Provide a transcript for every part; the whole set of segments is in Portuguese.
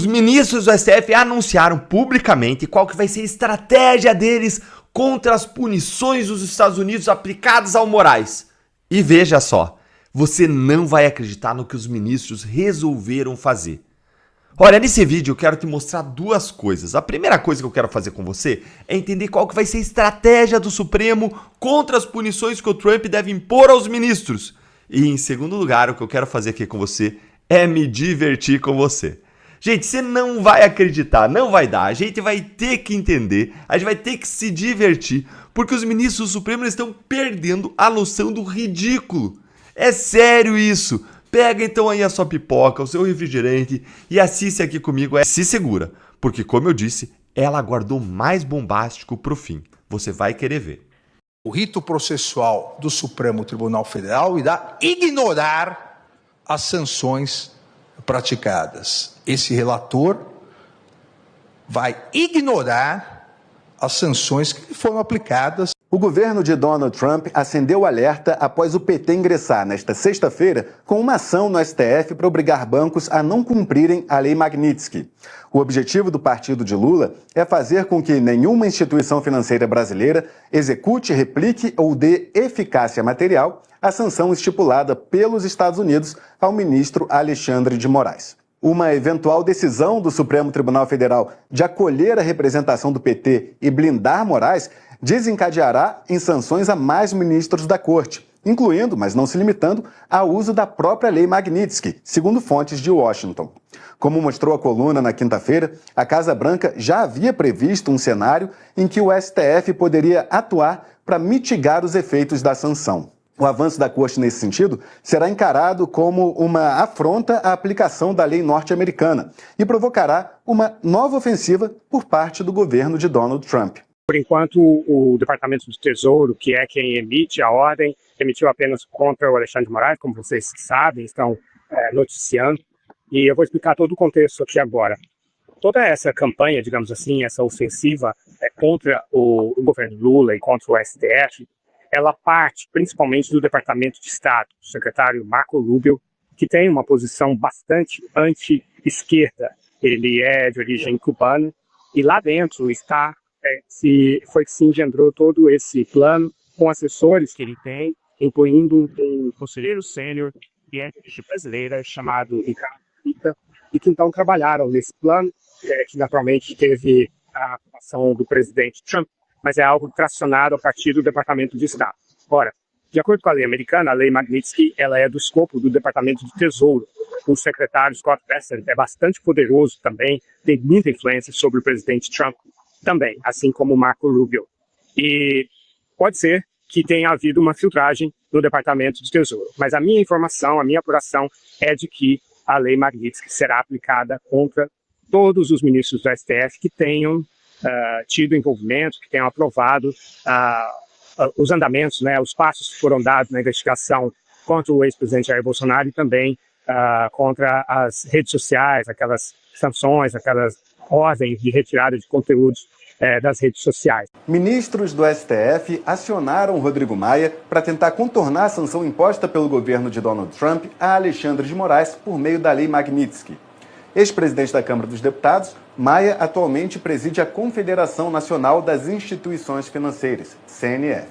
Os ministros do STF anunciaram publicamente qual que vai ser a estratégia deles contra as punições dos Estados Unidos aplicadas ao Moraes. E veja só, você não vai acreditar no que os ministros resolveram fazer. Olha, nesse vídeo eu quero te mostrar duas coisas. A primeira coisa que eu quero fazer com você é entender qual que vai ser a estratégia do Supremo contra as punições que o Trump deve impor aos ministros. E em segundo lugar, o que eu quero fazer aqui com você é me divertir com você. Gente, você não vai acreditar, não vai dar. A gente vai ter que entender, a gente vai ter que se divertir, porque os ministros do Supremo estão perdendo a noção do ridículo. É sério isso. Pega então aí a sua pipoca, o seu refrigerante e assiste aqui comigo. Se segura, porque como eu disse, ela guardou mais bombástico pro fim. Você vai querer ver. O rito processual do Supremo Tribunal Federal irá ignorar as sanções praticadas. Esse relator vai ignorar as sanções que foram aplicadas. O governo de Donald Trump acendeu o alerta após o PT ingressar nesta sexta-feira com uma ação no STF para obrigar bancos a não cumprirem a Lei Magnitsky. O objetivo do partido de Lula é fazer com que nenhuma instituição financeira brasileira execute, replique ou dê eficácia material à sanção estipulada pelos Estados Unidos ao ministro Alexandre de Moraes. Uma eventual decisão do Supremo Tribunal Federal de acolher a representação do PT e blindar Moraes desencadeará em sanções a mais ministros da Corte, incluindo, mas não se limitando, ao uso da própria Lei Magnitsky, segundo fontes de Washington. Como mostrou a coluna na quinta-feira, a Casa Branca já havia previsto um cenário em que o STF poderia atuar para mitigar os efeitos da sanção. O avanço da Corte nesse sentido será encarado como uma afronta à aplicação da lei norte-americana e provocará uma nova ofensiva por parte do governo de Donald Trump. Por enquanto, o Departamento do Tesouro, que é quem emite a ordem, emitiu apenas contra o Alexandre de Moraes, como vocês sabem, estão noticiando. E eu vou explicar todo o contexto aqui agora. Toda essa campanha, digamos assim, essa ofensiva contra o governo Lula e contra o STF, ela parte principalmente do Departamento de Estado, do secretário Marco Rubio, que tem uma posição bastante anti-esquerda. Ele é de origem cubana e lá dentro está foi que se engendrou todo esse plano com assessores que ele tem, incluindo um conselheiro sênior que é de origem brasileira chamado Ricardo Pita, e que então trabalharam nesse plano, que naturalmente teve a aprovação do presidente Trump, mas é algo tracionado a partir do Departamento de Estado. Ora, de acordo com a lei americana, a lei Magnitsky, ela é do escopo do Departamento de Tesouro. O secretário Scott Bessent é bastante poderoso também, tem muita influência sobre o presidente Trump também, assim como o Marco Rubio. E pode ser que tenha havido uma filtragem no Departamento de Tesouro, mas a minha informação, a minha apuração é de que a lei Magnitsky será aplicada contra todos os ministros do STF que tenham tido envolvimento, que tenham aprovado os andamentos, os passos que foram dados na investigação contra o ex-presidente Jair Bolsonaro e também contra as redes sociais, aquelas sanções, aquelas ordens de retirada de conteúdos das redes sociais. Ministros do STF acionaram Rodrigo Maia para tentar contornar a sanção imposta pelo governo de Donald Trump a Alexandre de Moraes por meio da Lei Magnitsky. Ex-presidente da Câmara dos Deputados, Maia atualmente preside a Confederação Nacional das Instituições Financeiras, CNF.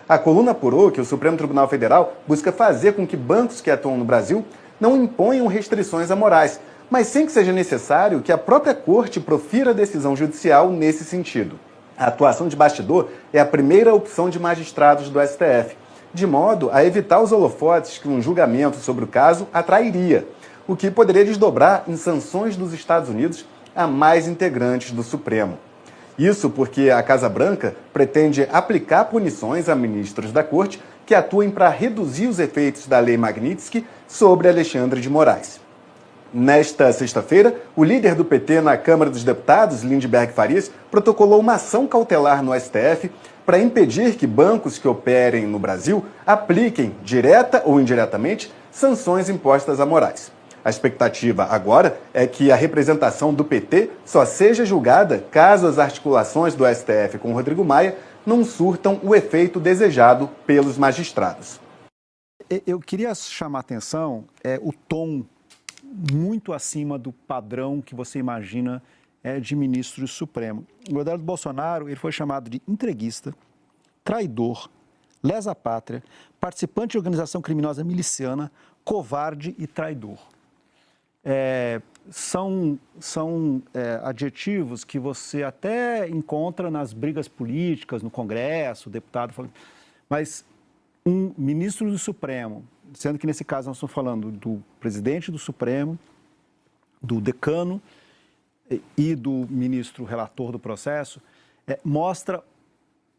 A coluna apurou que o Supremo Tribunal Federal busca fazer com que bancos que atuam no Brasil não imponham restrições a Moraes, mas sem que seja necessário que a própria Corte profira decisão judicial nesse sentido. A atuação de bastidor é a primeira opção de magistrados do STF, de modo a evitar os holofotes que um julgamento sobre o caso atrairia, o que poderia desdobrar em sanções dos Estados Unidos a mais integrantes do Supremo. Isso porque a Casa Branca pretende aplicar punições a ministros da Corte que atuem para reduzir os efeitos da Lei Magnitsky sobre Alexandre de Moraes. Nesta sexta-feira, o líder do PT na Câmara dos Deputados, Lindenberg Farias, protocolou uma ação cautelar no STF para impedir que bancos que operem no Brasil apliquem, direta ou indiretamente, sanções impostas a Moraes. A expectativa agora é que a representação do PT só seja julgada caso as articulações do STF com Rodrigo Maia não surtam o efeito desejado pelos magistrados. Eu queria chamar a atenção o tom muito acima do padrão que você imagina de ministro do Supremo. O Eduardo Bolsonaro, ele foi chamado de entreguista, traidor, lesa-pátria, participante de organização criminosa miliciana, covarde e traidor. São adjetivos que você até encontra nas brigas políticas, no Congresso, o deputado falando, mas um ministro do Supremo, sendo que nesse caso nós estamos falando do presidente do Supremo, do decano e do ministro relator do processo, mostra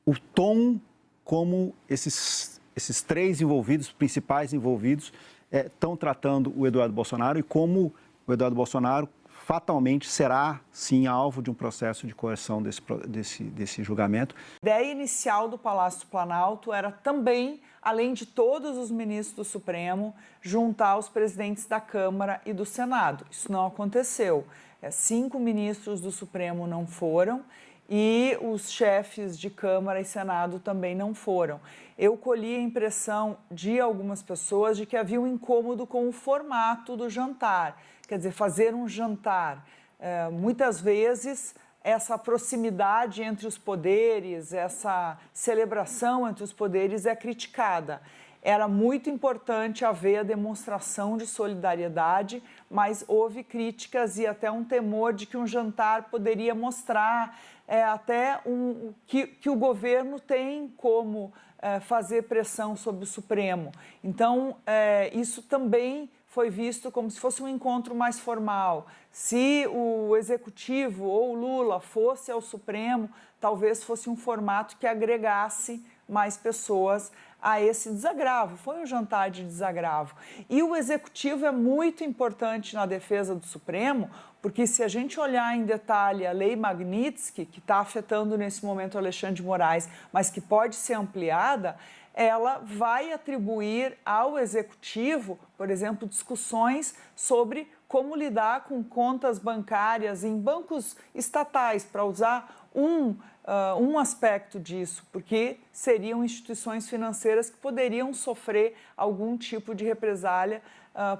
o tom como esses três envolvidos, principais envolvidos, estão tratando o Eduardo Bolsonaro e como o Eduardo Bolsonaro fatalmente será, sim, alvo de um processo de coerção desse julgamento. A ideia inicial do Palácio do Planalto era também, além de todos os ministros do Supremo, juntar os presidentes da Câmara e do Senado. Isso não aconteceu. 5 ministros do Supremo não foram e os chefes de Câmara e Senado também não foram. Eu colhi a impressão de algumas pessoas de que havia um incômodo com o formato do jantar. Quer dizer, fazer um jantar. Muitas vezes, essa proximidade entre os poderes, essa celebração entre os poderes é criticada. Era muito importante haver a demonstração de solidariedade, mas houve críticas e até um temor de que um jantar poderia mostrar que o governo tem como fazer pressão sobre o Supremo. Então, isso também foi visto como se fosse um encontro mais formal. Se o Executivo ou o Lula fosse ao Supremo, talvez fosse um formato que agregasse mais pessoas a esse desagravo. Foi um jantar de desagravo. E o Executivo é muito importante na defesa do Supremo, porque se a gente olhar em detalhe a Lei Magnitsky, que está afetando nesse momento o Alexandre de Moraes, mas que pode ser ampliada, ela vai atribuir ao Executivo, por exemplo, discussões sobre como lidar com contas bancárias em bancos estatais, para usar um aspecto disso, porque seriam instituições financeiras que poderiam sofrer algum tipo de represália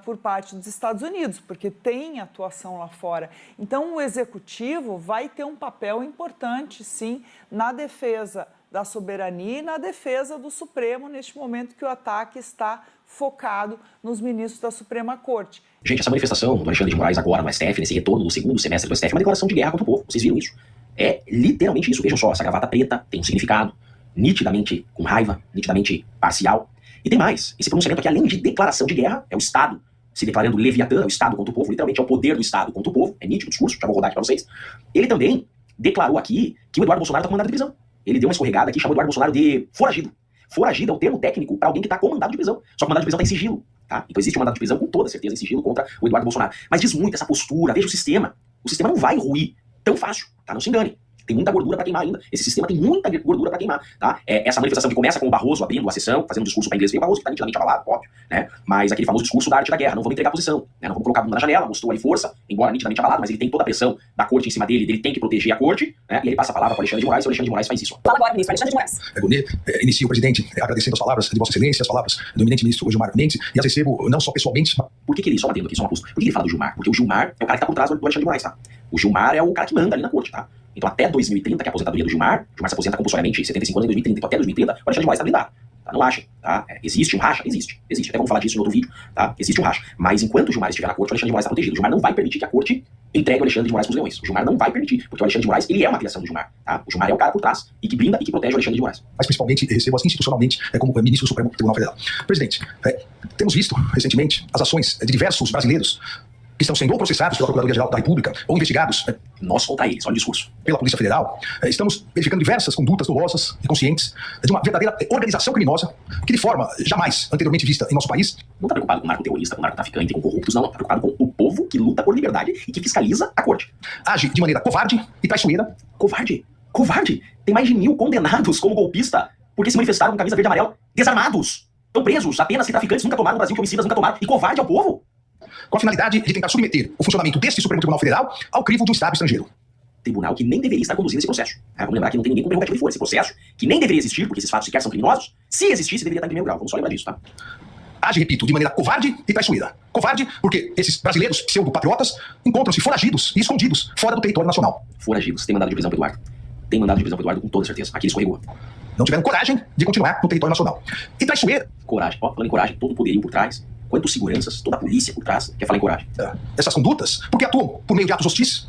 por parte dos Estados Unidos, porque tem atuação lá fora. Então, o Executivo vai ter um papel importante, sim, na defesa da soberania e na defesa do Supremo, neste momento que o ataque está focado nos ministros da Suprema Corte. Gente, essa manifestação do Alexandre de Moraes agora no STF, nesse retorno do segundo semestre do STF, é uma declaração de guerra contra o povo. Vocês viram isso? É literalmente isso. Vejam só, essa gravata preta tem um significado, nitidamente com raiva, nitidamente parcial. E tem mais, esse pronunciamento aqui, além de declaração de guerra, é o Estado se declarando Leviatã, o Estado contra o povo, literalmente é o poder do Estado contra o povo, é nítido o discurso, já vou rodar aqui pra vocês. Ele também declarou aqui que o Eduardo Bolsonaro está com mandado de prisão. Ele deu uma escorregada aqui, chamou o Eduardo Bolsonaro de foragido. Foragido é o termo técnico para alguém que está com mandado de prisão. Só que o mandado de prisão está em sigilo, tá? Então existe um mandado de prisão com toda certeza em sigilo contra o Eduardo Bolsonaro. Mas diz muito essa postura, veja o sistema. O sistema não vai ruir tão fácil, tá? Não se engane. Tem muita gordura para queimar ainda. Esse sistema tem muita gordura para queimar, tá? Essa manifestação que começa com o Barroso abrindo a sessão, fazendo um discurso para inglês, veio o Barroso que está nitidamente abalado, óbvio, né? Mas aquele famoso discurso da arte da guerra, não vamos entregar a posição, né? Não vamos colocar a bunda na janela, mostrou ali força, embora nitidamente abalado, mas ele tem toda a pressão da corte em cima dele, ele tem que proteger a corte, né? E ele passa a palavra para o Alexandre de Moraes, e o Alexandre de Moraes faz isso. Fala agora, ministro Alexandre de Moraes. Gonet, inicio, presidente, agradecendo as palavras de Vossa Excelência, as palavras do eminente ministro Gilmar Mendes, e as recebo não só pessoalmente, mas... Por que ele, só batendo aqui, só uma posto, por que ele fala do Gilmar? Porque o Gilmar é o cara que tá por trás do Alexandre de Moraes, tá? O Gilmar é o cara que manda ali na corte, tá? Então até 2030, que é a aposentadoria do Gilmar se aposenta compulsoriamente 75 anos em 2030, então até 2030 o Alexandre de Moraes tá blindado. Tá? Não acha, tá? Existe um racha? Existe. Até vamos falar disso em outro vídeo, tá? Existe um racha. Mas enquanto o Gilmar estiver na corte, o Alexandre de Moraes está protegido. O Gilmar não vai permitir que a corte entregue o Alexandre de Moraes pros leões. O Gilmar não vai permitir, porque o Alexandre de Moraes, ele é uma criação do Gilmar, tá? O Gilmar é o cara por trás e que blinda e que protege o Alexandre de Moraes. Mas principalmente recebo-as institucionalmente como ministro do Supremo Tribunal Federal. Presidente, temos visto recentemente as ações de diversos brasileiros que estão sendo ou processados pela Procuradoria-Geral da República ou investigados nós contra eles, olha o discurso, pela Polícia Federal. Estamos verificando diversas condutas dolosas e conscientes de uma verdadeira organização criminosa que, de forma jamais anteriormente vista em nosso país, não está preocupado com narcoterrorista, com narcotraficante, com corruptos, não. Está preocupado com o povo que luta por liberdade e que fiscaliza a corte. Age de maneira covarde e traiçoeira. Covarde? Covarde? Tem mais de 1000 condenados como golpista porque se manifestaram com camisa verde e amarela desarmados. Estão presos apenas que traficantes nunca tomaram no Brasil, que homicidas nunca tomaram. E covarde ao povo? Com a finalidade de tentar submeter o funcionamento deste Supremo Tribunal Federal ao crivo de um Estado estrangeiro. Tribunal que nem deveria estar conduzindo esse processo. Vamos lembrar que não tem ninguém com prerrogativa de fora. Esse processo, que nem deveria existir, porque esses fatos sequer são criminosos, se existisse, deveria estar em primeiro grau. Vamos só lembrar disso, tá? age, repito, de maneira covarde e traiçoeira. Covarde porque esses brasileiros pseudo-patriotas encontram-se foragidos e escondidos fora do território nacional. Foragidos. Tem mandado de prisão pro Eduardo. Tem mandado de prisão pro Eduardo com toda certeza. Aqui ele escorregou. Não tiveram coragem de continuar no território nacional. E traiçoeira. Coragem. Ó, falando em coragem, todo o poderio por trás, quantos seguranças, toda a polícia por trás, quer falar em coragem. Essas condutas, porque atuam por meio de atos hostis,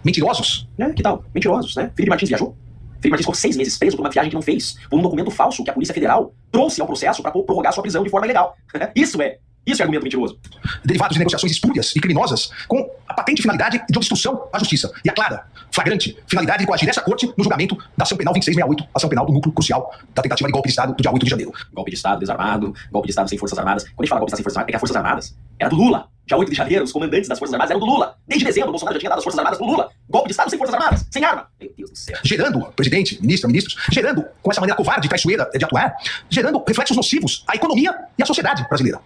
mentirosos. Que tal? Mentirosos, né? Felipe Martins viajou. Felipe Martins ficou 6 meses preso por uma viagem que não fez, por um documento falso que a Polícia Federal trouxe ao processo para prorrogar sua prisão de forma ilegal. Isso é argumento mentiroso. Derivados de negociações espúrias e criminosas com a patente finalidade de obstrução à justiça. E a clara, flagrante finalidade de coagir essa corte no julgamento da ação penal 2668, ação penal do núcleo crucial da tentativa de golpe de Estado do dia 8 de janeiro. Golpe de Estado desarmado, golpe de Estado sem Forças Armadas. Quando a gente fala golpe de Estado sem Forças Armadas, é que as Forças Armadas era do Lula. Dia 8 de janeiro, os comandantes das Forças Armadas eram do Lula. Desde dezembro, o Bolsonaro já tinha dado as Forças Armadas pro Lula. Golpe de Estado sem Forças Armadas, sem arma. Meu Deus do céu. Gerando, presidente, ministros, gerando, com essa maneira covarde e traiçoeira de atuar, gerando reflexos nocivos à economia e à sociedade brasileira.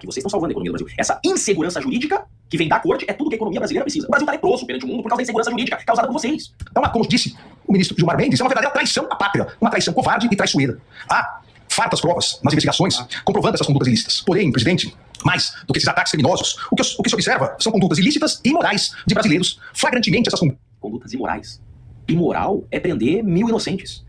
Que vocês estão salvando a economia do Brasil. Essa insegurança jurídica que vem da corte é tudo que a economia brasileira precisa. O Brasil está leproso perante o mundo por causa da insegurança jurídica causada por vocês. Então, como disse o ministro Gilmar Mendes, é uma verdadeira traição à pátria, uma traição covarde e traiçoeira. Há fartas provas nas investigações comprovando essas condutas ilícitas. Porém, presidente, mais do que esses ataques criminosos, o que se observa são condutas ilícitas e imorais de brasileiros, flagrantemente essas condutas imorais. Imoral é prender 1000 inocentes.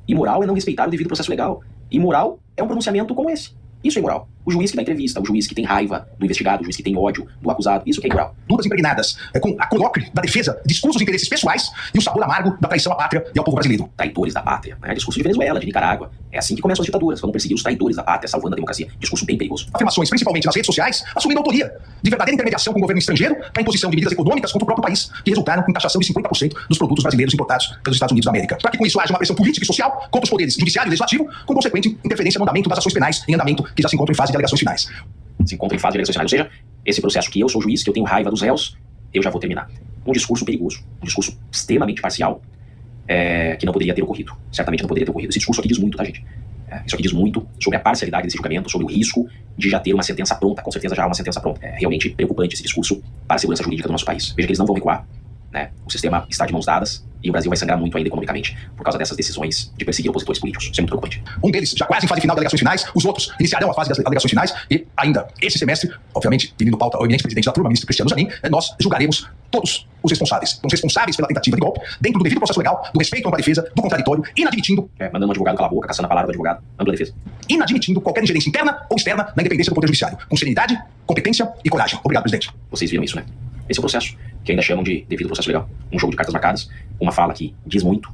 Imoral é não respeitar o devido processo legal. Imoral é um pronunciamento como esse. Isso é imoral. O juiz que dá entrevista, o juiz que tem raiva do investigado, o juiz que tem ódio do acusado, isso que é imoral. Dudas impregnadas com a colóquio da defesa, discursos de interesses pessoais e o sabor amargo da traição à pátria e ao povo brasileiro. Traidores da pátria. Discurso de Venezuela, de Nicarágua. É assim que começam as ditaduras, vamos perseguir os traidores da pátria, salvando a democracia. Discurso bem perigoso. Afirmações, principalmente nas redes sociais, assumindo autoria de verdadeira intermediação com o governo estrangeiro para imposição de medidas econômicas contra o próprio país, que resultaram em taxação de 50% dos produtos brasileiros importados pelos Estados Unidos da América. Para que com isso haja uma pressão política e social contra os poderes judiciário e legislativo, com consequente interferência no andamento das ações penais em andamento que já se encontram em fase de alegações finais. Se encontra em fase de alegações finais, ou seja, esse processo que eu sou juiz, que eu tenho raiva dos réus, eu já vou terminar. Um discurso perigoso, um discurso extremamente parcial, que não poderia ter ocorrido. Certamente não poderia ter ocorrido. Esse discurso aqui diz muito, tá, gente? Isso aqui diz muito sobre a parcialidade desse julgamento, sobre o risco de já ter uma sentença pronta. Com certeza já há uma sentença pronta. É realmente preocupante esse discurso para a segurança jurídica do nosso país. Veja que eles não vão recuar. O sistema está de mãos dadas e o Brasil vai sangrar muito ainda economicamente por causa dessas decisões de perseguir opositores políticos. Isso é muito preocupante. Um deles já quase em fase final de alegações finais, os outros iniciarão a fase das alegações finais e ainda esse semestre, obviamente, pedindo pauta ao eminente presidente da turma, ministro Cristiano Zanin, nós julgaremos todos os responsáveis. Os responsáveis pela tentativa de golpe, dentro do devido processo legal, do respeito à defesa, do contraditório, inadmitindo... mandando um advogado calar a boca, caçando a palavra do advogado, ampla defesa. Inadmitindo qualquer ingerência interna ou externa na independência do Poder Judiciário, com serenidade, competência e coragem. Obrigado, presidente. Vocês viram isso, né? Esse é o processo, que ainda chamam de devido processo legal. Um jogo de cartas marcadas, uma fala que diz muito,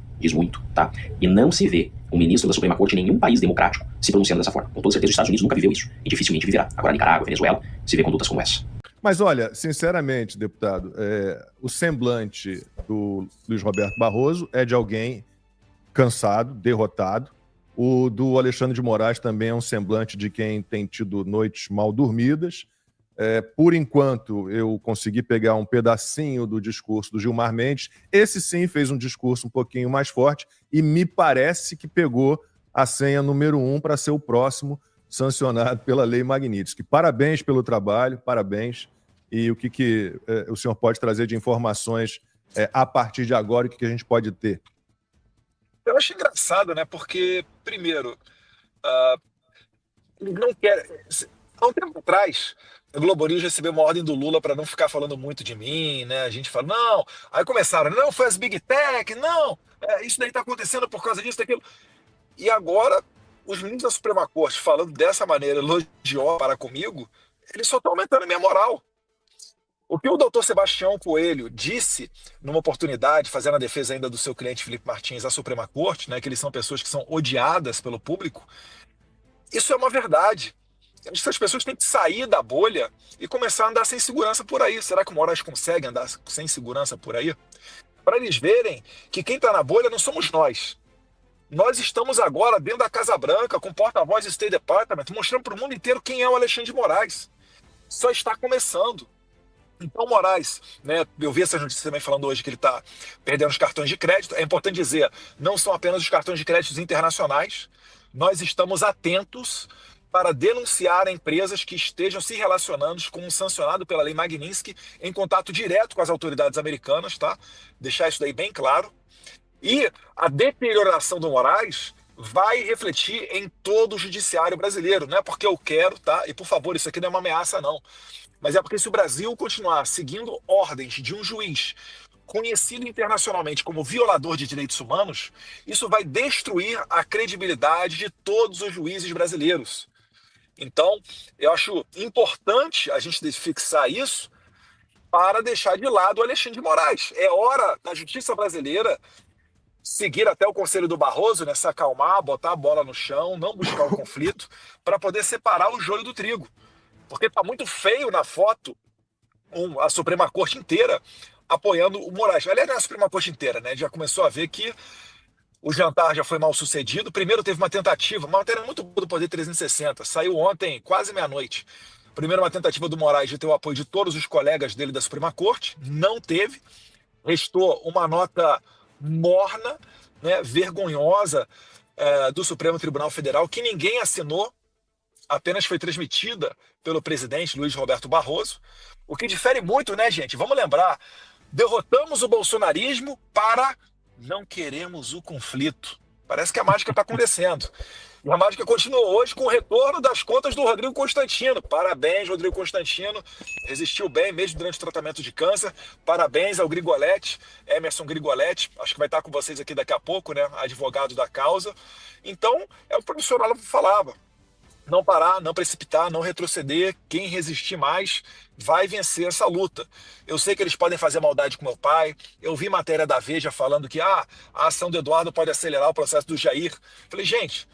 tá? E não se vê um ministro da Suprema Corte em nenhum país democrático se pronunciando dessa forma. Com toda certeza, os Estados Unidos nunca viveu isso, e dificilmente viverá. Agora, Nicarágua, Venezuela, se vê condutas como essa. Mas olha, sinceramente, deputado, o semblante do Luiz Roberto Barroso é de alguém cansado, derrotado. O do Alexandre de Moraes também é um semblante de quem tem tido noites mal dormidas. Por enquanto, eu consegui pegar um pedacinho do discurso do Gilmar Mendes. Esse sim fez um discurso um pouquinho mais forte e me parece que pegou a senha número 1 para ser o próximo sancionado pela Lei Magnitsky. Parabéns pelo trabalho, parabéns. E o que o senhor pode trazer de informações a partir de agora, o que a gente pode ter? Eu acho engraçado, né? Porque, primeiro, não quer... Há um tempo atrás, o Globo News recebeu uma ordem do Lula para não ficar falando muito de mim, né? A gente fala, não. Aí começaram, não, foi as Big Tech, não. Isso daí está acontecendo por causa disso, daquilo. E agora, os ministros da Suprema Corte falando dessa maneira elogiosa para comigo, eles só estão aumentando a minha moral. O que o doutor Sebastião Coelho disse numa oportunidade, fazendo a defesa ainda do seu cliente Felipe Martins à Suprema Corte, né, que eles são pessoas que são odiadas pelo público, isso é uma verdade. Essas pessoas têm que sair da bolha e começar a andar sem segurança por aí. Será que o Moraes consegue andar sem segurança por aí? Para eles verem que quem está na bolha não somos nós. Nós estamos agora dentro da Casa Branca, com porta-voz do State Department, mostrando para o mundo inteiro quem é o Alexandre de Moraes. Só está começando. Então, Moraes, né, eu vi essas notícias também falando hoje que ele está perdendo os cartões de crédito. É importante dizer, não são apenas os cartões de crédito internacionais. Nós estamos atentos para denunciar empresas que estejam se relacionando com um sancionado pela Lei Magnitsky em contato direto com as autoridades americanas, tá? Deixar isso daí bem claro. E a deterioração do Moraes vai refletir em todo o judiciário brasileiro. Não é porque eu quero, tá? E por favor, isso aqui não é uma ameaça, não. Mas é porque se o Brasil continuar seguindo ordens de um juiz conhecido internacionalmente como violador de direitos humanos, isso vai destruir a credibilidade de todos os juízes brasileiros. Então, eu acho importante a gente fixar isso para deixar de lado o Alexandre de Moraes. É hora da justiça brasileira seguir até o Conselho do Barroso, né, se acalmar, botar a bola no chão, não buscar o conflito, para poder separar o joio do trigo. Porque está muito feio na foto a Suprema Corte inteira apoiando o Moraes. Aliás, não é a Suprema Corte inteira, né? Já começou a ver que o jantar já foi mal sucedido. Primeiro teve uma tentativa, uma matéria muito boa do Poder 360. Saiu ontem, quase meia-noite. Primeiro uma tentativa do Moraes de ter o apoio de todos os colegas dele da Suprema Corte. Não teve. Restou uma nota morna, né, vergonhosa, do Supremo Tribunal Federal, que ninguém assinou, apenas foi transmitida pelo presidente Luiz Roberto Barroso. O que difere muito, né, gente? Vamos lembrar, derrotamos o bolsonarismo para não queremos o conflito. Parece que a mágica está acontecendo. E a mágica continua hoje com o retorno das contas do Rodrigo Constantino. Parabéns, Rodrigo Constantino. Resistiu bem mesmo durante o tratamento de câncer. Parabéns ao Grigoletti, Emerson Grigoletti. Acho que vai estar com vocês aqui daqui a pouco, né? Advogado da causa. Então, é o que o professor Alan falava. Não parar, não precipitar, não retroceder. Quem resistir mais vai vencer essa luta. Eu sei que eles podem fazer maldade com meu pai. Eu vi matéria da Veja falando que a ação do Eduardo pode acelerar o processo do Jair. Falei, gente,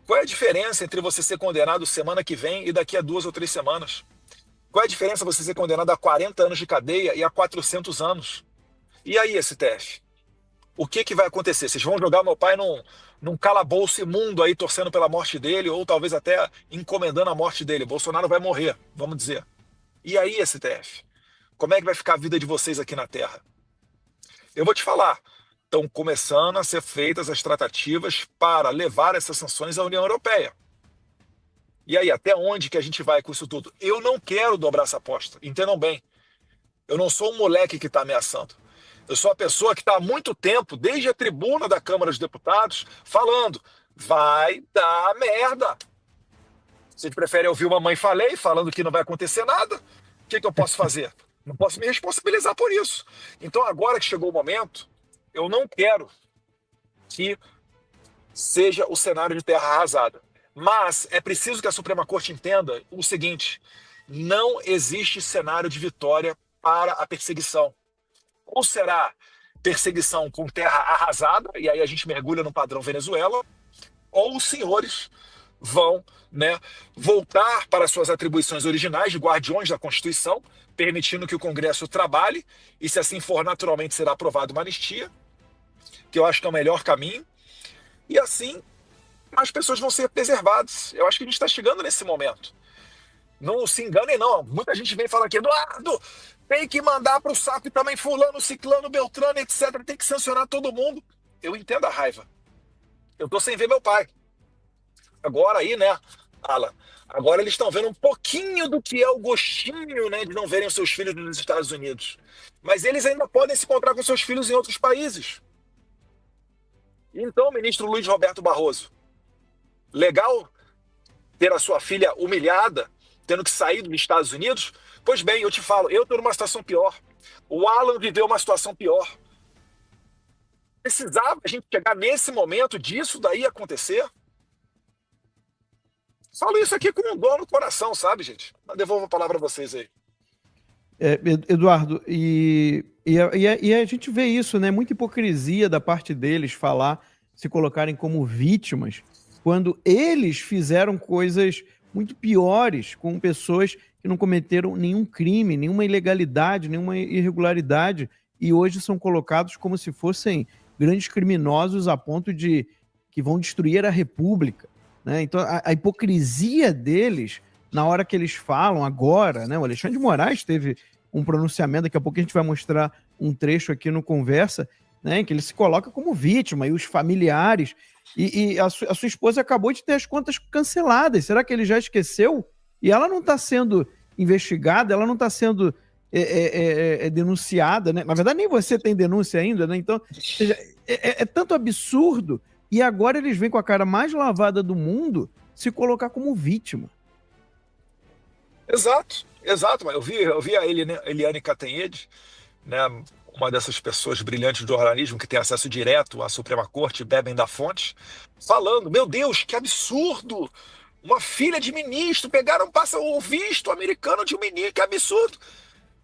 qual é a diferença entre você ser condenado semana que vem e daqui a 2 ou 3 semanas? Qual é a diferença você ser condenado a 40 anos de cadeia e a 400 anos? E aí, STF? O que vai acontecer? Vocês vão jogar meu pai num calabouço imundo aí, torcendo pela morte dele, ou talvez até encomendando a morte dele. Bolsonaro vai morrer, vamos dizer. E aí, STF? Como é que vai ficar a vida de vocês aqui na Terra? Eu vou te falar. Estão começando a ser feitas as tratativas para levar essas sanções à União Europeia. E aí, até onde que a gente vai com isso tudo? Eu não quero dobrar essa aposta, entendam bem. Eu não sou um moleque que está ameaçando. Eu sou a pessoa que está há muito tempo, desde a tribuna da Câmara dos Deputados, falando, vai dar merda. Vocês preferem ouvir uma mãe falando que não vai acontecer nada? O que eu posso fazer? Não posso me responsabilizar por isso. Então, agora que chegou o momento, eu não quero que seja o cenário de terra arrasada. Mas é preciso que a Suprema Corte entenda o seguinte, não existe cenário de vitória para a perseguição. Ou será perseguição com terra arrasada, e aí a gente mergulha no padrão Venezuela, ou os senhores vão, né, voltar para suas atribuições originais de guardiões da Constituição, permitindo que o Congresso trabalhe, e se assim for, naturalmente será aprovada uma anistia, que eu acho que é o melhor caminho, e assim as pessoas vão ser preservadas. Eu acho que a gente está chegando nesse momento. Não se enganem, não. Muita gente vem falar aqui, Eduardo, tem que mandar para o saco e também fulano, ciclano, beltrano, etc. Tem que sancionar todo mundo. Eu entendo a raiva. Eu tô sem ver meu pai. Agora aí, né, Alan? Agora eles estão vendo um pouquinho do que é o gostinho, né, de não verem os seus filhos nos Estados Unidos. Mas eles ainda podem se encontrar com seus filhos em outros países. Então, ministro Luiz Roberto Barroso, legal ter a sua filha humilhada, tendo que sair dos Estados Unidos? Pois bem, eu te falo, eu estou numa situação pior. O Alan viveu uma situação pior. Precisava a gente chegar nesse momento disso daí acontecer? Falo isso aqui com dor no coração, sabe, gente? Mas devolvo a palavra a vocês aí. Eduardo, e a gente vê isso, né? Muita hipocrisia da parte deles se colocarem como vítimas, quando eles fizeram coisas muito piores com pessoas que não cometeram nenhum crime, nenhuma ilegalidade, nenhuma irregularidade, e hoje são colocados como se fossem grandes criminosos a ponto de que vão destruir a República, né? Então, a hipocrisia deles, na hora que eles falam agora, né? O Alexandre de Moraes teve um pronunciamento, daqui a pouco a gente vai mostrar um trecho aqui no Conversa, né? Que ele se coloca como vítima, e os familiares, e a sua esposa acabou de ter as contas canceladas. Será que ele já esqueceu? E ela não está sendo investigada, ela não está sendo denunciada, né? Na verdade, nem você tem denúncia ainda, né? Então, é tanto absurdo E agora eles vêm com a cara mais lavada do mundo se colocar como vítima. Exato, exato. Mas eu vi a Eliane Cantanhede, né, uma dessas pessoas brilhantes do jornalismo que tem acesso direto à Suprema Corte, bebem da fonte, falando: meu Deus, que absurdo! Uma filha de ministro, passa o visto americano de um ministro, que absurdo!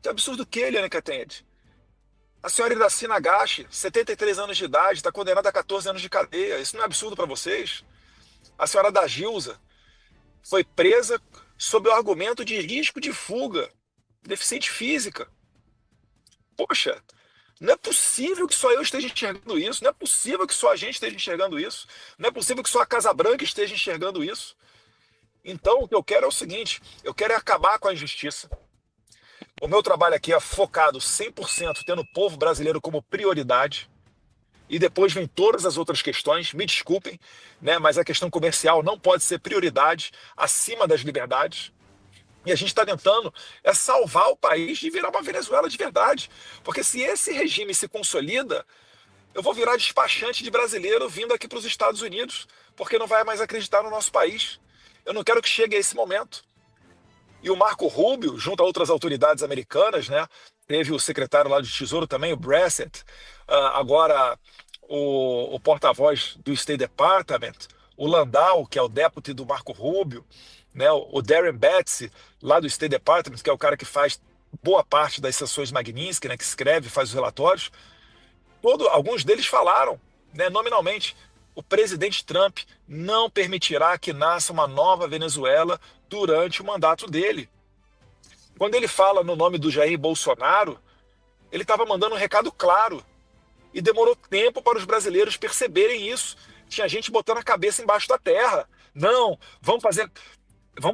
Que absurdo o quê, Eliane Cantanhede? A senhora Iraci Nagashi, 73 anos de idade, está condenada a 14 anos de cadeia. Isso não é absurdo para vocês? A senhora da Gilza foi presa sob o argumento de risco de fuga, deficiente física. Poxa, não é possível que só eu esteja enxergando isso, não é possível que só a gente esteja enxergando isso, não é possível que só a Casa Branca esteja enxergando isso. Então, o que eu quero é o seguinte: eu quero é acabar com a injustiça. O meu trabalho aqui é focado 100% tendo o povo brasileiro como prioridade. E depois vem todas as outras questões, me desculpem, né, mas a questão comercial não pode ser prioridade acima das liberdades. E a gente está tentando salvar o país de virar uma Venezuela de verdade. Porque se esse regime se consolida, eu vou virar despachante de brasileiro vindo aqui para os Estados Unidos, porque não vai mais acreditar no nosso país. Eu não quero que chegue a esse momento. E o Marco Rubio, junto a outras autoridades americanas, né, teve o secretário lá de Tesouro também, o Bressett, agora o porta-voz do State Department, o Landau, que é o deputy do Marco Rubio, né, o Darren Betsy, lá do State Department, que é o cara que faz boa parte das sessões Magnitsky, né, que escreve, faz os relatórios. Alguns deles falaram, né, nominalmente: o presidente Trump não permitirá que nasça uma nova Venezuela durante o mandato dele. Quando ele fala no nome do Jair Bolsonaro, ele estava mandando um recado claro. E demorou tempo para os brasileiros perceberem isso. Tinha gente botando a cabeça embaixo da terra. Não, vamos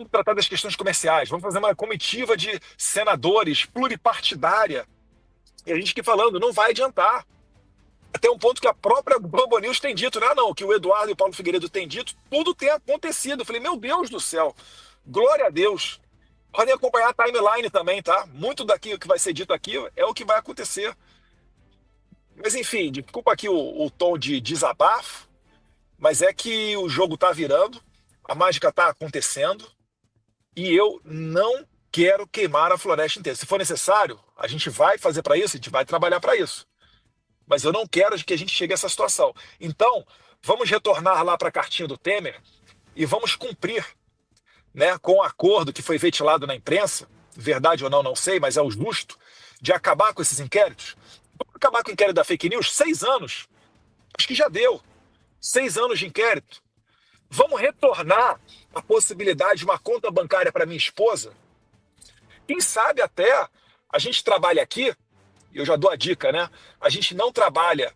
tratar das questões comerciais, vamos fazer uma comitiva de senadores pluripartidária. E a gente aqui falando: não vai adiantar. Até um ponto que a própria Globo News tem dito, né? Não, que o Eduardo e o Paulo Figueiredo têm dito, tudo tem acontecido. Eu falei: meu Deus do céu, glória a Deus. Podem acompanhar a timeline também, tá? Muito daquilo que vai ser dito aqui é o que vai acontecer. Mas enfim, desculpa aqui o tom de desabafo, mas é que o jogo tá virando, a mágica tá acontecendo, e eu não quero queimar a floresta inteira. Se for necessário, a gente vai fazer para isso, a gente vai trabalhar para isso. Mas eu não quero que a gente chegue a essa situação. Então, vamos retornar lá para a cartinha do Temer e vamos cumprir, né, com o acordo que foi ventilado na imprensa, verdade ou não, não sei, mas é o justo, de acabar com esses inquéritos. Vamos acabar com o inquérito da fake news? 6 anos. Acho que já deu. 6 anos de inquérito. Vamos retornar a possibilidade de uma conta bancária para minha esposa? Quem sabe até a gente trabalha aqui, eu já dou a dica, né? A gente não trabalha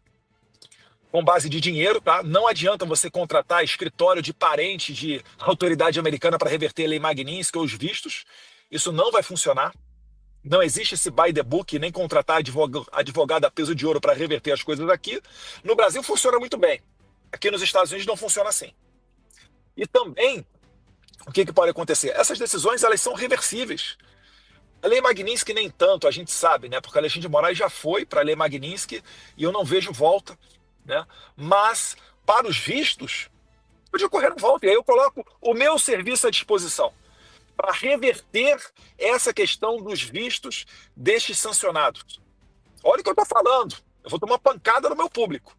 com base de dinheiro, tá? Não adianta você contratar escritório de parente de autoridade americana para reverter a lei Magnitsky ou os vistos. Isso não vai funcionar. Não existe esse by the book, nem contratar advogado a peso de ouro para reverter as coisas aqui. No Brasil funciona muito bem. Aqui nos Estados Unidos não funciona assim. E também, o que pode acontecer? Essas decisões, elas são reversíveis. A lei Magnitsky nem tanto, a gente sabe, né? Porque a Alexandre de Moraes já foi para a lei Magnitsky e eu não vejo volta, né? Mas, para os vistos, pode ocorrer volta. E aí eu coloco o meu serviço à disposição para reverter essa questão dos vistos destes sancionados. Olha o que eu estou falando. Eu vou tomar pancada no meu público.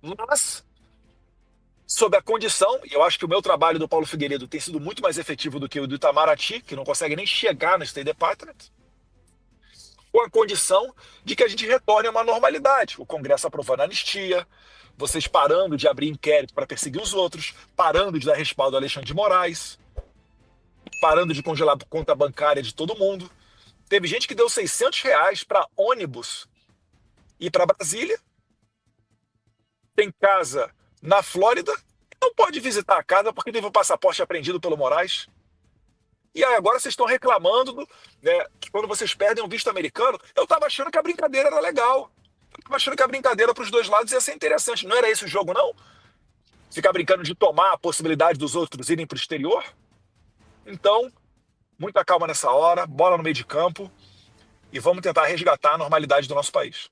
Mas, sob a condição, e eu acho que o meu trabalho do Paulo Figueiredo tem sido muito mais efetivo do que o do Itamaraty, que não consegue nem chegar no State Department, com a condição de que a gente retorne a uma normalidade. O Congresso aprovando a anistia, vocês parando de abrir inquérito para perseguir os outros, parando de dar respaldo a Alexandre de Moraes, parando de congelar a conta bancária de todo mundo. Teve gente que deu R$600 para ônibus ir para Brasília, tem casa na Flórida, não pode visitar a casa porque teve o passaporte apreendido pelo Moraes. E aí agora vocês estão reclamando, né, que quando vocês perdem um visto americano, eu estava achando que a brincadeira era legal. Eu estava achando que a brincadeira para os dois lados ia ser interessante. Não era esse o jogo, não? Ficar brincando de tomar a possibilidade dos outros irem para o exterior? Então, muita calma nessa hora, bola no meio de campo e vamos tentar resgatar a normalidade do nosso país.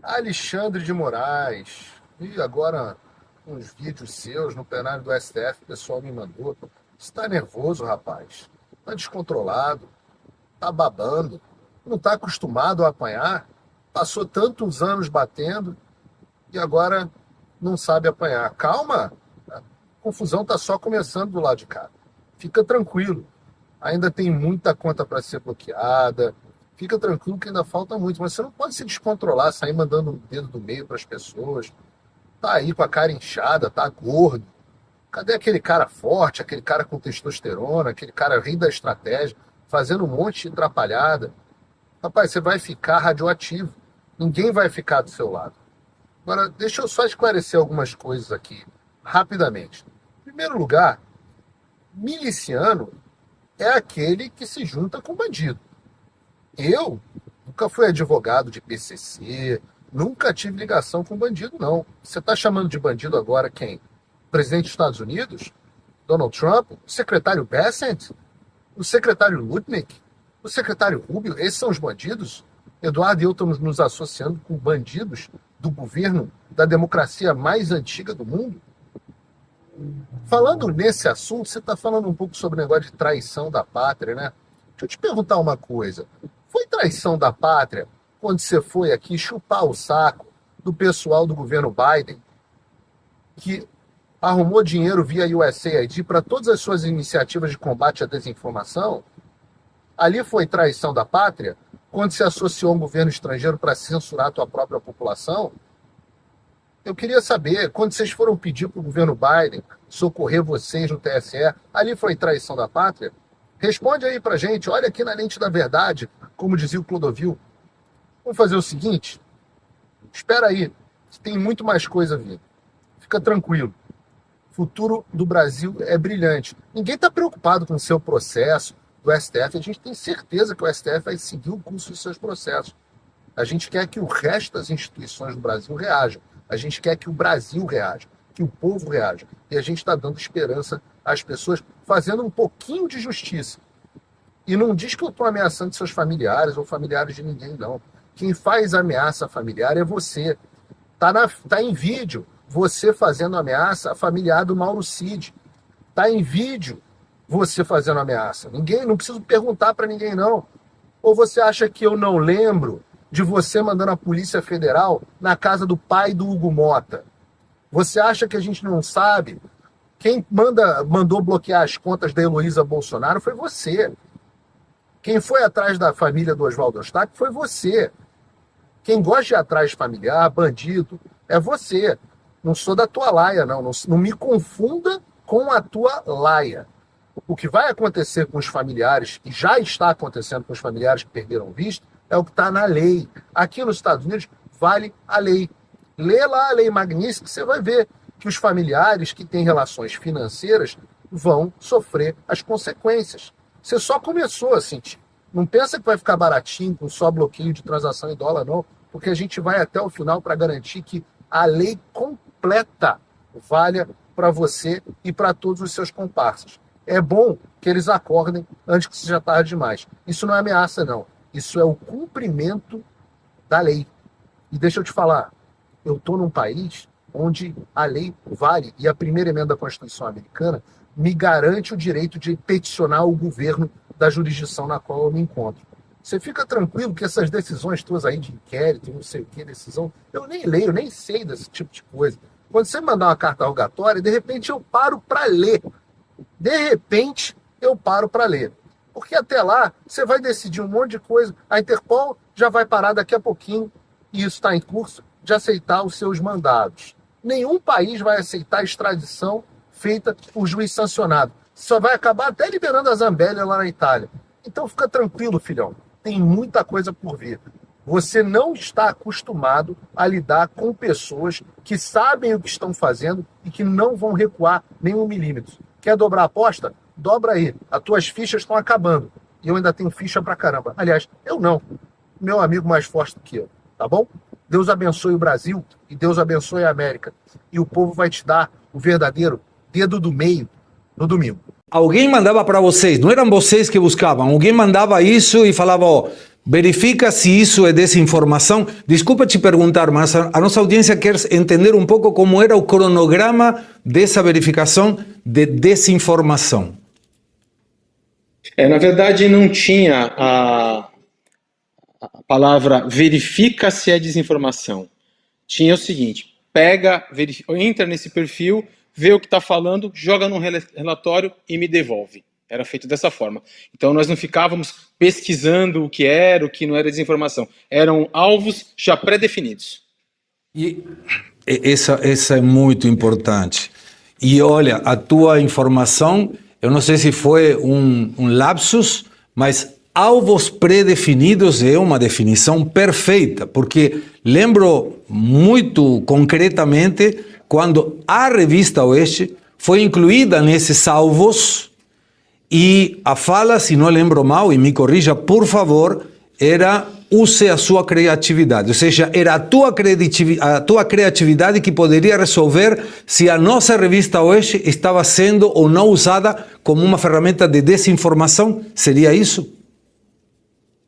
Alexandre de Moraes. E agora uns vídeos seus no plenário do STF, o pessoal me mandou. Você tá nervoso, rapaz. Tá descontrolado. Tá babando. Não tá acostumado a apanhar. Passou tantos anos batendo e agora não sabe apanhar. Calma. A confusão tá só começando do lado de cá. Fica tranquilo. Ainda tem muita conta para ser bloqueada. Fica tranquilo que ainda falta muito. Mas você não pode se descontrolar, sair mandando o dedo do meio para as pessoas. Tá aí com a cara inchada, tá gordo. Cadê aquele cara forte, aquele cara com testosterona, aquele cara rei da estratégia, fazendo um monte de atrapalhada? Rapaz, você vai ficar radioativo. Ninguém vai ficar do seu lado. Agora, deixa eu só esclarecer algumas coisas aqui, rapidamente. Em primeiro lugar, miliciano é aquele que se junta com bandido. Eu nunca fui advogado de PCC, nunca tive ligação com bandido, não. Você está chamando de bandido agora quem? O presidente dos Estados Unidos? Donald Trump? O secretário Bessent? O secretário Lutnick? O secretário Rubio? Esses são os bandidos? Eduardo e eu estamos nos associando com bandidos do governo da democracia mais antiga do mundo? Falando nesse assunto, você está falando um pouco sobre o negócio de traição da pátria, né? Deixa eu te perguntar uma coisa. Foi traição da pátria quando você foi aqui chupar o saco do pessoal do governo Biden, que arrumou dinheiro via USAID para todas as suas iniciativas de combate à desinformação? Ali foi traição da pátria quando se associou a um governo estrangeiro para censurar a tua própria população? Eu queria saber, quando vocês foram pedir para o governo Biden socorrer vocês no TSE, ali foi traição da pátria? Responde aí pra gente, olha aqui na lente da verdade, como dizia o Clodovil. Vamos fazer o seguinte, espera aí, tem muito mais coisa vindo. Fica tranquilo. O futuro do Brasil é brilhante. Ninguém está preocupado com o seu processo do STF. A gente tem certeza que o STF vai seguir o curso dos seus processos. A gente quer que o resto das instituições do Brasil reajam. A gente quer que o Brasil reaja, que o povo reaja. E a gente está dando esperança às pessoas, fazendo um pouquinho de justiça. E não diz que eu estou ameaçando seus familiares ou familiares de ninguém, não. Quem faz ameaça familiar é você. Tá em vídeo você fazendo ameaça a familiar do Mauro Cid. Tá em vídeo você fazendo ameaça. Ninguém, não preciso perguntar para ninguém, não. Ou você acha que eu não lembro de você mandando a Polícia Federal na casa do pai do Hugo Mota? Você acha que a gente não sabe? Quem mandou bloquear as contas da Heloísa Bolsonaro foi você. Quem foi atrás da família do Oswaldo Eustáquio foi você. Quem gosta de ir atrás familiar, bandido, é você. Não sou da tua laia, não. Não me confunda com a tua laia. O que vai acontecer com os familiares, e já está acontecendo com os familiares que perderam visto, é o que está na lei. Aqui nos Estados Unidos, vale a lei. Lê lá a lei Magnitsky, que você vai ver que os familiares que têm relações financeiras vão sofrer as consequências. Você só começou a sentir. Não pensa que vai ficar baratinho com só bloqueio de transação em dólar, não, porque a gente vai até o final para garantir que a lei completa valha para você e para todos os seus comparsas. É bom que eles acordem antes que seja tarde demais. Isso não é ameaça, não. Isso é o cumprimento da lei. E deixa eu te falar, eu estou num país onde a lei vale, e a primeira emenda da Constituição americana me garante o direito de peticionar o governo da jurisdição na qual eu me encontro. Você fica tranquilo que essas decisões tuas aí de inquérito, não sei o que, decisão, eu nem leio, nem sei desse tipo de coisa. Quando você mandar uma carta rogatória, de repente eu paro para ler. De repente eu paro para ler. Porque até lá você vai decidir um monte de coisa. A Interpol já vai parar daqui a pouquinho, e isso está em curso, de aceitar os seus mandados. Nenhum país vai aceitar a extradição feita por juiz sancionado. Só vai acabar até liberando a Zambélia lá na Itália. Então fica tranquilo, filhão. Tem muita coisa por vir. Você não está acostumado a lidar com pessoas que sabem o que estão fazendo e que não vão recuar nem 1 milímetro. Quer dobrar a aposta? Dobra aí. As tuas fichas estão acabando. E eu ainda tenho ficha pra caramba. Aliás, eu não. Meu amigo mais forte do que eu. Tá bom? Deus abençoe o Brasil e Deus abençoe a América. E o povo vai te dar o verdadeiro dedo do meio no domingo. Alguém mandava para vocês, não eram vocês que buscavam. Alguém mandava isso e falava, ó, Verifica se isso é desinformação. Desculpa te perguntar, mas a nossa audiência quer entender um pouco como era o cronograma dessa verificação de desinformação. Na verdade, não tinha a palavra verifica se é desinformação. Tinha o seguinte, entra nesse perfil, vê o que está falando, joga num relatório e me devolve. Era feito dessa forma. Então nós não ficávamos pesquisando o que era, o que não era desinformação. Eram alvos já pré-definidos. E essa é muito importante. E olha, a tua informação, eu não sei se foi um lapsus, mas alvos pré-definidos é uma definição perfeita, porque lembro muito concretamente quando a revista Oeste foi incluída nesses alvos. E a fala, se não lembro mal, e me corrija, por favor, era use a sua criatividade. Ou seja, era a tua criatividade que poderia resolver se a nossa revista Oeste estava sendo ou não usada como uma ferramenta de desinformação. Seria isso?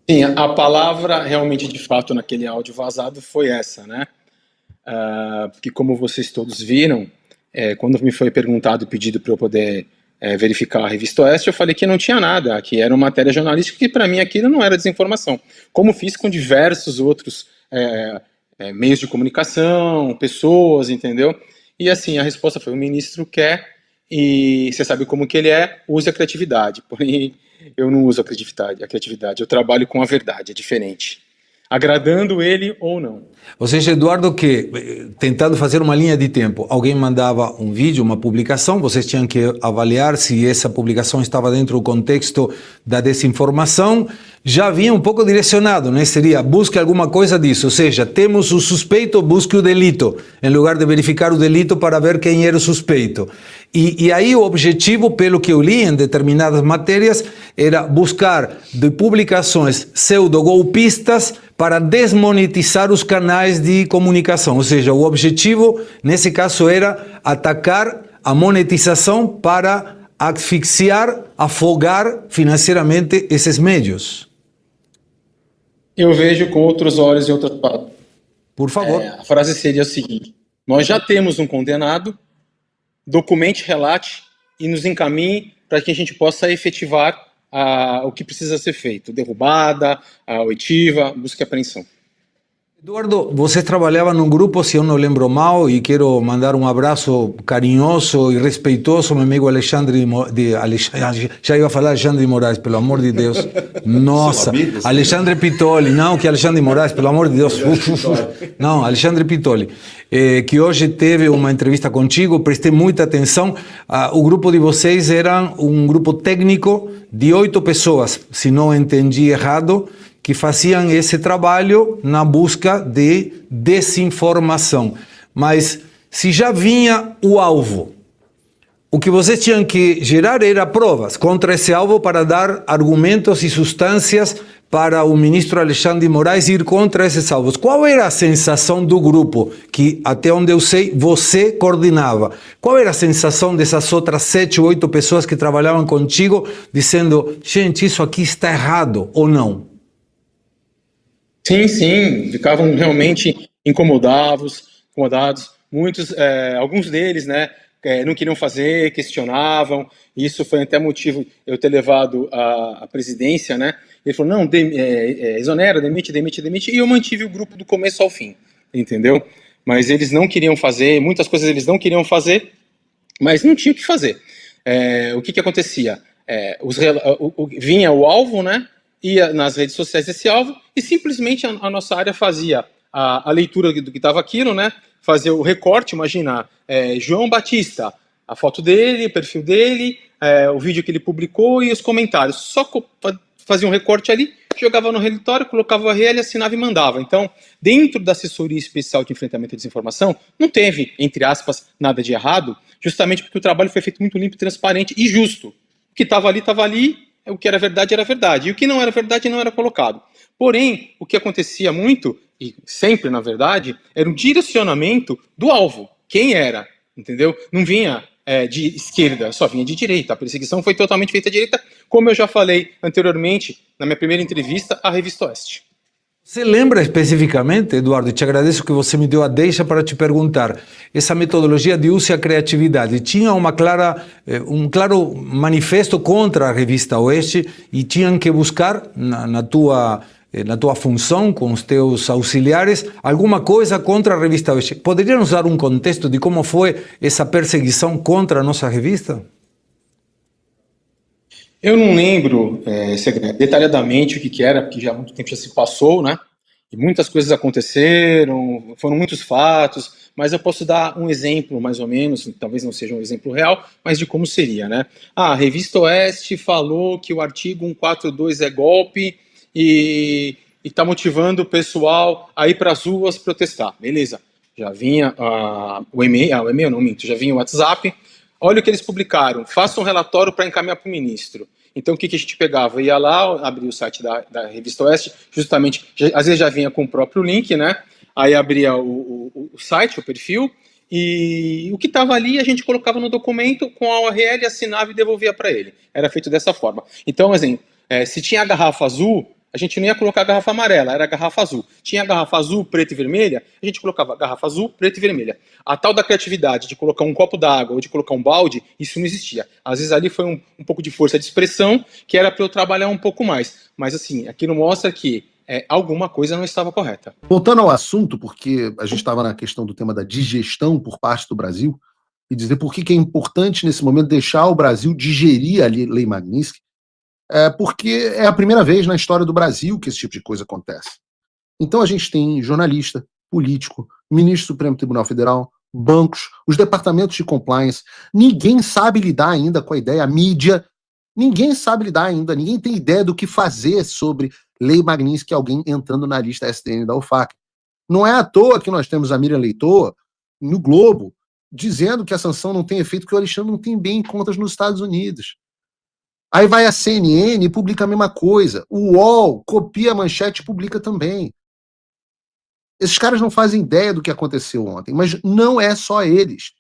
Sim, a palavra realmente, de fato, naquele áudio vazado foi essa, né? Porque como vocês todos viram, quando me foi perguntado e pedido para eu poder verificar a Revista Oeste, eu falei que não tinha nada, que era uma matéria jornalística, que para mim aquilo não era desinformação, como fiz com diversos outros meios de comunicação, pessoas, entendeu? E assim, a resposta foi, o ministro quer, e você sabe como que ele é, use a criatividade, porém eu não uso a criatividade, eu trabalho com a verdade, é diferente, agradando ele ou não. Ou seja, Eduardo, que tentando fazer uma linha de tempo, alguém mandava um vídeo, uma publicação, vocês tinham que avaliar se essa publicação estava dentro do contexto da desinformação, já vinha um pouco direcionado, né? Seria, busque alguma coisa disso, ou seja, temos o suspeito, busque o delito, em lugar de verificar o delito para ver quem era o suspeito. E aí o objetivo, pelo que eu li em determinadas matérias, era buscar de publicações pseudo-golpistas para desmonetizar os canais de comunicação. Ou seja, o objetivo, nesse caso, era atacar a monetização para asfixiar, afogar financeiramente esses meios. Eu vejo com outros olhos e outras palavras. Por favor. A frase seria a seguinte, nós já temos um condenado, documente, relate e nos encaminhe para que a gente possa efetivar o que precisa ser feito, derrubada, a oitiva, busca e apreensão. Eduardo, você trabalhava num grupo, se eu não lembro mal, e quero mandar um abraço carinhoso e respeitoso ao meu amigo Alexandre já ia falar Alexandre de Moraes, pelo amor de Deus. Nossa, Alexandre Pitoli, não, que Alexandre de Moraes, pelo amor de Deus. Não, Alexandre Pitoli, que hoje teve uma entrevista contigo, prestei muita atenção. O grupo de vocês era um grupo técnico de 8 pessoas, se não entendi errado, que faziam esse trabalho na busca de desinformação. Mas se já vinha o alvo, o que vocês tinham que gerar era provas contra esse alvo para dar argumentos e substâncias para o ministro Alexandre de Moraes ir contra esses alvos. Qual era a sensação do grupo que, até onde eu sei, você coordenava? Qual era a sensação dessas outras 7 ou 8 pessoas que trabalhavam contigo, dizendo, gente, isso aqui está errado ou não? Sim, ficavam realmente incomodados, muitos, alguns deles, né, não queriam fazer, questionavam, isso foi até motivo eu ter levado a presidência, né, ele falou, não, exonera, demite, e eu mantive o grupo do começo ao fim, entendeu? Mas eles não queriam fazer, muitas coisas eles não queriam fazer, mas não tinha o que fazer. O que acontecia? Vinha o alvo, né, ia nas redes sociais desse alvo e simplesmente a nossa área fazia a leitura do que estava aquilo, né? Fazia o recorte, imagina, João Batista, a foto dele, o perfil dele, o vídeo que ele publicou e os comentários. Só fazia um recorte ali, jogava no relatório, colocava o URL, assinava e mandava. Então, dentro da assessoria especial de enfrentamento à desinformação, não teve, entre aspas, nada de errado, justamente porque o trabalho foi feito muito limpo, transparente e justo. O que estava ali, o que era verdade, e o que não era verdade não era colocado. Porém, o que acontecia muito, e sempre na verdade, era um direcionamento do alvo. Quem era, entendeu? Não vinha de esquerda, só vinha de direita. A perseguição foi totalmente feita à direita, como eu já falei anteriormente, na minha primeira entrevista, à Revista Oeste. Você lembra especificamente, Eduardo, e te agradeço que você me deu a deixa para te perguntar, essa metodologia de uso e a criatividade tinha um claro manifesto contra a Revista Oeste e tinham que buscar na tua função com os teus auxiliares alguma coisa contra a Revista Oeste. Poderia nos dar um contexto de como foi essa perseguição contra a nossa revista? Eu não lembro detalhadamente o que era, porque já há muito tempo já se passou, né? E muitas coisas aconteceram, foram muitos fatos, mas eu posso dar um exemplo, mais ou menos, talvez não seja um exemplo real, mas de como seria, né? A Revista Oeste falou que o artigo 142 é golpe e está motivando o pessoal a ir para as ruas protestar. Beleza, já vinha o e-mail, não minto, já vinha o WhatsApp. Olha o que eles publicaram, faça um relatório para encaminhar para o ministro. Então, o que a gente pegava? Ia lá, abria o site da Revista Oeste, justamente, às vezes já vinha com o próprio link, né? Aí abria o site, o perfil, e o que estava ali a gente colocava no documento com a URL, assinava e devolvia para ele. Era feito dessa forma. Então, exemplo, se tinha a garrafa azul, a gente não ia colocar a garrafa amarela, era a garrafa azul. Tinha a garrafa azul, preta e vermelha, a gente colocava a garrafa azul, preta e vermelha. A tal da criatividade de colocar um copo d'água ou de colocar um balde, isso não existia. Às vezes ali foi um pouco de força de expressão, que era para eu trabalhar um pouco mais. Mas assim, aquilo mostra que alguma coisa não estava correta. Voltando ao assunto, porque a gente estava na questão do tema da digestão por parte do Brasil, e dizer por que é importante nesse momento deixar o Brasil digerir a Lei Magnitsky, porque é a primeira vez na história do Brasil que esse tipo de coisa acontece. Então a gente tem jornalista, político, ministro do Supremo Tribunal Federal, bancos, os departamentos de compliance, ninguém sabe lidar ainda com a ideia, a mídia, ninguém sabe lidar ainda, ninguém tem ideia do que fazer sobre Lei Magnitsky, alguém entrando na lista STN da OFAC. Não é à toa que nós temos a Miriam Leitoa, no Globo, dizendo que a sanção não tem efeito, que o Alexandre não tem bem em contas nos Estados Unidos. Aí vai a CNN e publica a mesma coisa. O UOL copia a manchete e publica também. Esses caras não fazem ideia do que aconteceu ontem, mas não é só eles.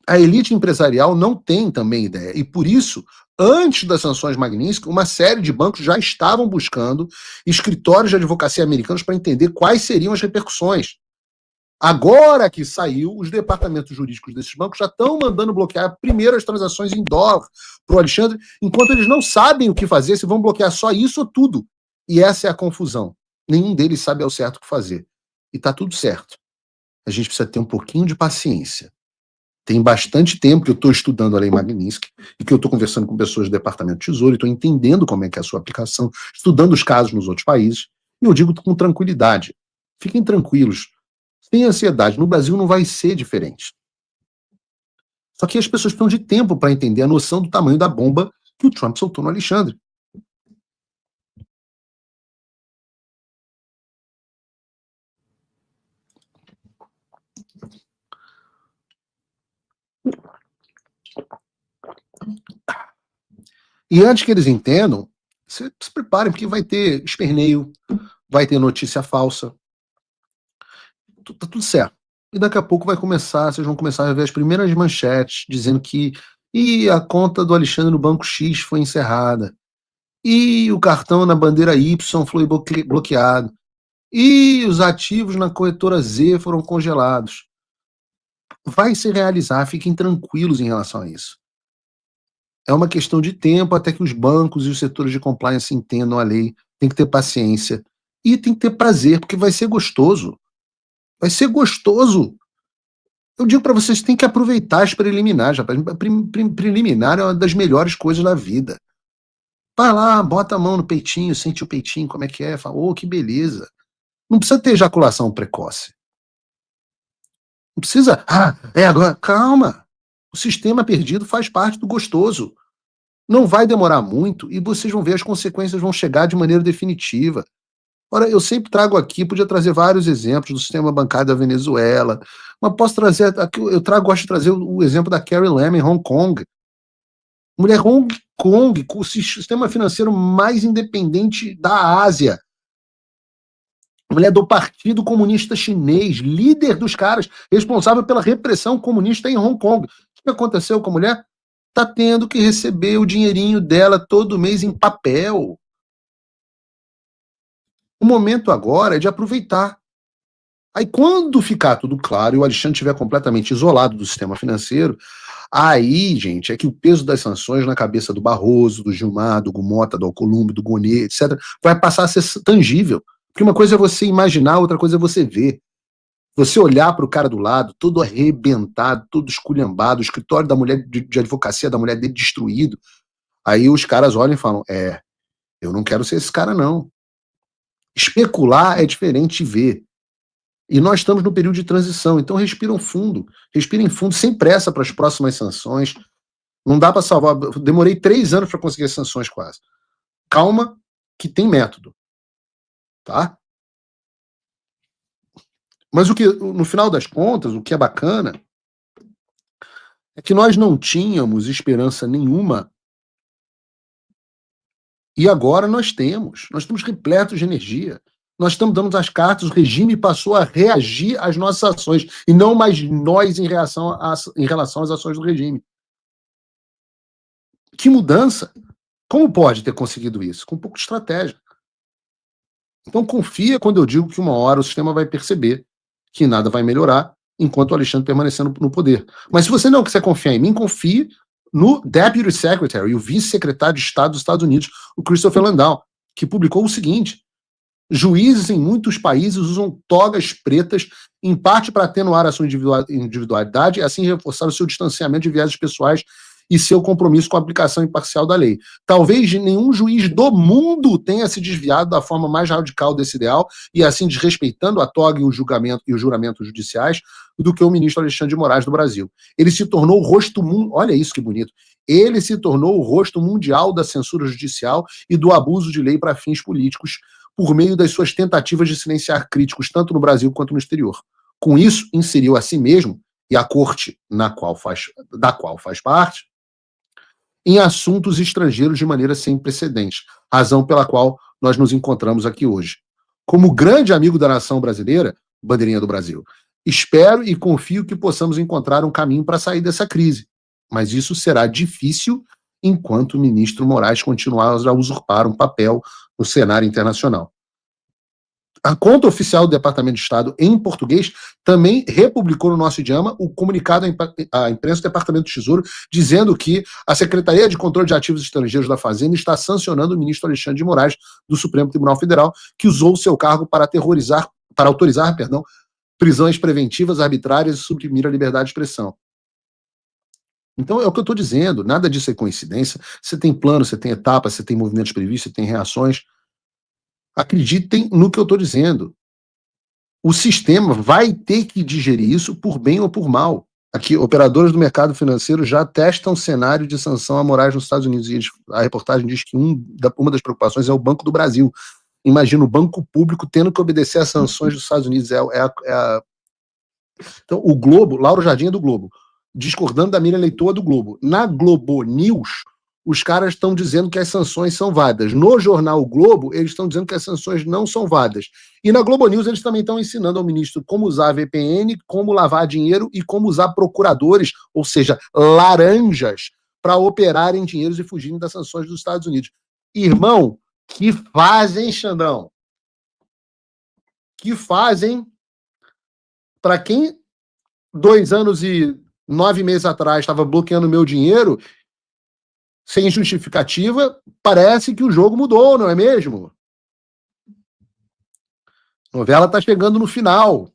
A elite empresarial não tem também ideia. E por isso, antes das sanções Magnitsky, uma série de bancos já estavam buscando escritórios de advocacia americanos para entender quais seriam as repercussões. Agora que saiu, os departamentos jurídicos desses bancos já estão mandando bloquear primeiro as transações em dólar para o Alexandre, enquanto eles não sabem o que fazer, se vão bloquear só isso ou tudo. E essa é a confusão. Nenhum deles sabe ao certo o que fazer. E está tudo certo. A gente precisa ter um pouquinho de paciência. Tem bastante tempo que eu estou estudando a Lei Magnitsky e que eu estou conversando com pessoas do Departamento de Tesouro e estou entendendo como é que é a sua aplicação, estudando os casos nos outros países, e eu digo com tranquilidade. Fiquem tranquilos. Sem ansiedade. No Brasil não vai ser diferente. Só que as pessoas precisam de tempo para entender a noção do tamanho da bomba que o Trump soltou no Alexandre. E antes que eles entendam, se preparem, porque vai ter esperneio, vai ter notícia falsa. Tá tudo certo. E daqui a pouco vocês vão começar a ver as primeiras manchetes dizendo que a conta do Alexandre no Banco X foi encerrada. E o cartão na bandeira Y foi bloqueado. E os ativos na corretora Z foram congelados. Vai se realizar, fiquem tranquilos em relação a isso. É uma questão de tempo até que os bancos e os setores de compliance entendam a lei. Tem que ter paciência. E tem que ter prazer, porque vai ser gostoso. Vai ser gostoso. Eu digo para vocês, tem que aproveitar as preliminares, rapaz. Preliminar é uma das melhores coisas da vida. Vai lá, bota a mão no peitinho, sente o peitinho, como é que é. Fala, que beleza. Não precisa ter ejaculação precoce. Não precisa, agora. Calma. O sistema perdido faz parte do gostoso. Não vai demorar muito e vocês vão ver, as consequências vão chegar de maneira definitiva. Ora, eu sempre trago aqui, podia trazer vários exemplos do sistema bancário da Venezuela, mas gosto de trazer o exemplo da Carrie Lam em Hong Kong. Mulher Hong Kong, com o sistema financeiro mais independente da Ásia. Mulher do Partido Comunista Chinês, líder dos caras, responsável pela repressão comunista em Hong Kong. que aconteceu com a mulher? Está tendo que receber o dinheirinho dela todo mês em papel. O momento agora é de aproveitar. Aí quando ficar tudo claro e o Alexandre estiver completamente isolado do sistema financeiro, aí, gente, é que o peso das sanções na cabeça do Barroso, do Gilmar, do Gumota, do Alcolumbre, do Gonê, etc., vai passar a ser tangível. Porque uma coisa é você imaginar, outra coisa é você ver. Você olhar para o cara do lado, todo arrebentado, todo esculhambado, o escritório da mulher de advocacia da mulher dele destruído, aí os caras olham e falam, eu não quero ser esse cara não. Especular é diferente de ver. E nós estamos no período de transição, então respirem fundo, sem pressa para as próximas sanções. Não dá para salvar. Demorei 3 anos para conseguir as sanções quase. Calma, que tem método. Tá? Mas no final das contas, o que é bacana é que nós não tínhamos esperança nenhuma e agora nós estamos repletos de energia. Nós estamos dando as cartas, o regime passou a reagir às nossas ações, e não mais nós em relação às ações do regime. Que mudança! Como pode ter conseguido isso? Com um pouco de estratégia. Então confia quando eu digo que uma hora o sistema vai perceber que nada vai melhorar enquanto o Alexandre permanecer no poder. Mas se você não quiser confiar em mim, confie no Deputy Secretary, o vice-secretário de Estado dos Estados Unidos, o Christopher Landau, que publicou o seguinte: juízes em muitos países usam togas pretas, em parte para atenuar a sua individualidade e assim reforçar o seu distanciamento de viéses pessoais e seu compromisso com a aplicação imparcial da lei. Talvez nenhum juiz do mundo tenha se desviado da forma mais radical desse ideal e assim desrespeitando a toga e o juramento judiciais do que o ministro Alexandre de Moraes do Brasil. Ele se tornou o rosto olha isso que bonito. Ele se tornou o rosto mundial da censura judicial e do abuso de lei para fins políticos, por meio das suas tentativas de silenciar críticos, tanto no Brasil quanto no exterior. Com isso, inseriu a si mesmo, e a corte da qual faz parte, em assuntos estrangeiros de maneira sem precedentes, razão pela qual nós nos encontramos aqui hoje. Como grande amigo da nação brasileira, bandeirinha do Brasil, espero e confio que possamos encontrar um caminho para sair dessa crise, mas isso será difícil enquanto o ministro Moraes continuar a usurpar um papel no cenário internacional. A conta oficial do Departamento de Estado em português também republicou no nosso idioma o comunicado à imprensa do Departamento do Tesouro dizendo que a Secretaria de Controle de Ativos Estrangeiros da Fazenda está sancionando o ministro Alexandre de Moraes do Supremo Tribunal Federal, que usou o seu cargo para autorizar prisões preventivas, arbitrárias e suprimir a liberdade de expressão. Então é o que eu estou dizendo, nada disso é coincidência. Você tem plano, você tem etapas, você tem movimentos previstos, você tem reações. Acreditem no que eu estou dizendo. O sistema vai ter que digerir isso por bem ou por mal. Aqui, operadores do mercado financeiro já testam cenário de sanção a Moraes nos Estados Unidos. E a reportagem diz que uma das preocupações é o Banco do Brasil. Imagina o banco público tendo que obedecer às sanções dos Estados Unidos. Então, o Globo, Lauro Jardim é do Globo, discordando da Miriam Leitoa do Globo. Na Globo News, os caras estão dizendo que as sanções são válidas. No jornal o Globo, eles estão dizendo que as sanções não são válidas. E na Globo News, eles também estão ensinando ao ministro como usar a VPN, como lavar dinheiro e como usar procuradores, ou seja, laranjas, para operarem dinheiros e fugirem das sanções dos Estados Unidos. Irmão, que fazem, Xandão? Que fazem? Para quem 2 anos e 9 meses atrás estava bloqueando meu dinheiro sem justificativa, parece que o jogo mudou, não é mesmo? Novela está chegando no final.